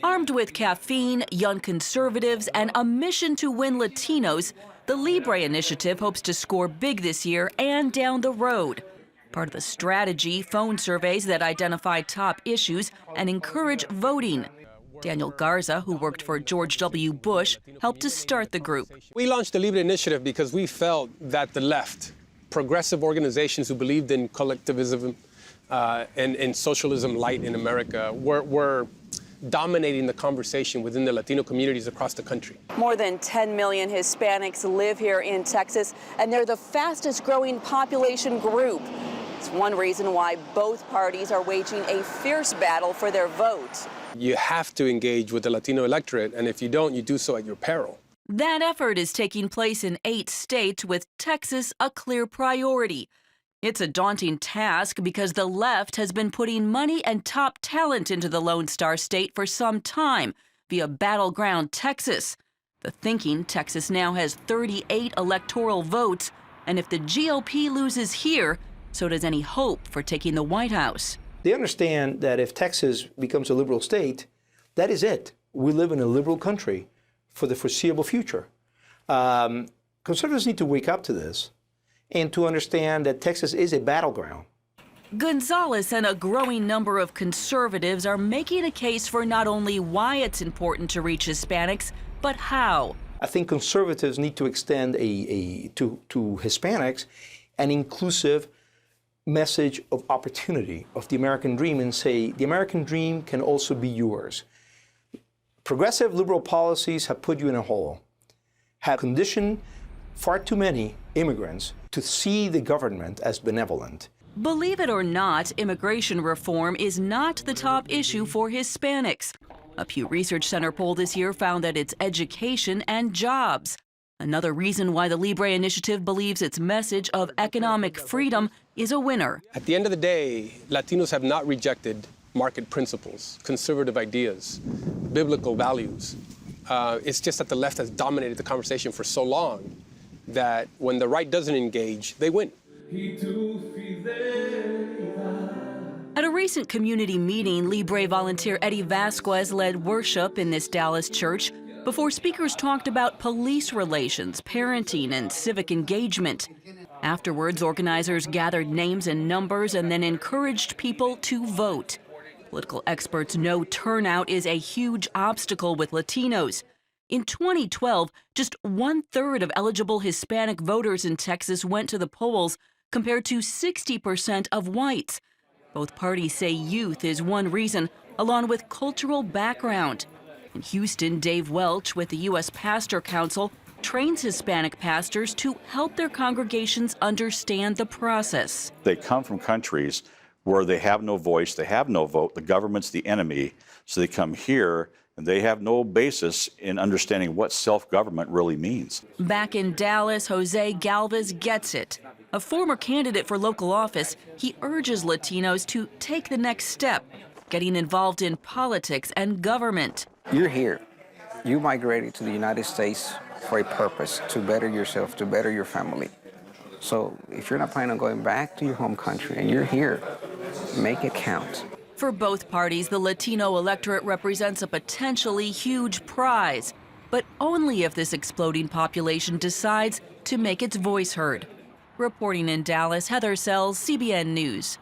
Armed with caffeine, young conservatives, and a mission to win Latinos, the Libre initiative hopes to score big this year and down the road. Part of the strategy, phone surveys that identify top issues and encourage voting. Daniel Garza, who worked for George W. Bush, helped to start the group. We launched the Libre initiative because we felt that the left, progressive organizations who believed in collectivism and socialism light in America, were dominating the conversation within the Latino communities across the country. More than 10 million Hispanics live here in Texas, and they're the fastest growing population group. It's one reason why both parties are waging a fierce battle for their vote. You have to engage with the Latino electorate, and if you don't, you do so at your peril. That effort is taking place in 8 states, with Texas a clear priority. It's a daunting task because the left has been putting money and top talent into the Lone Star State for some time via Battleground Texas. The thinking, Texas now has 38 electoral votes, and if the GOP loses here, so does any hope for taking the White House. They understand that if Texas becomes a liberal state, that is it. We live in a liberal country for the foreseeable future. Conservatives need to wake up to this and to understand that Texas is a battleground. Gonzalez and a growing number of conservatives are making a case for not only why it's important to reach Hispanics, but how. I think conservatives need to extend to Hispanics an inclusive message of opportunity of the American dream and say the American dream can also be yours. Progressive liberal policies have put you in a hole, have conditioned far too many immigrants to see the government as benevolent. Believe it or not, immigration reform is not the top issue for Hispanics. A Pew Research Center poll this year found that it's education and jobs. Another reason why the Libre initiative believes its message of economic freedom is a winner. At the end of the day, Latinos have not rejected market principles, conservative ideas, biblical values. It's just that the left has dominated the conversation for so long that when the right doesn't engage, they win. At a recent community meeting, Libre volunteer Eddie Vasquez led worship in this Dallas church before speakers talked about police relations, parenting, and civic engagement. Afterwards, organizers gathered names and numbers and then encouraged people to vote. Political experts know turnout is a huge obstacle with Latinos. In 2012, just 1/3 of eligible Hispanic voters in Texas went to the polls, compared to 60% of whites. Both parties say youth is one reason, along with cultural background. In Houston, Dave Welch with the U.S. Pastor Council trains Hispanic pastors to help their congregations understand the process. They come from countries where they have no voice, they have no vote, the government's the enemy, so they come here and they have no basis in understanding what self-government really means. Back in Dallas, Jose Galvez gets it. A former candidate for local office, he urges Latinos to take the next step, getting involved in politics and government. You're here. You migrated to the United States for a purpose, to better yourself, to better your family. So if you're not planning on going back to your home country and you're here, make it count. For both parties, the Latino electorate represents a potentially huge prize, but only if this exploding population decides to make its voice heard. Reporting in Dallas, Heather Sells, CBN News.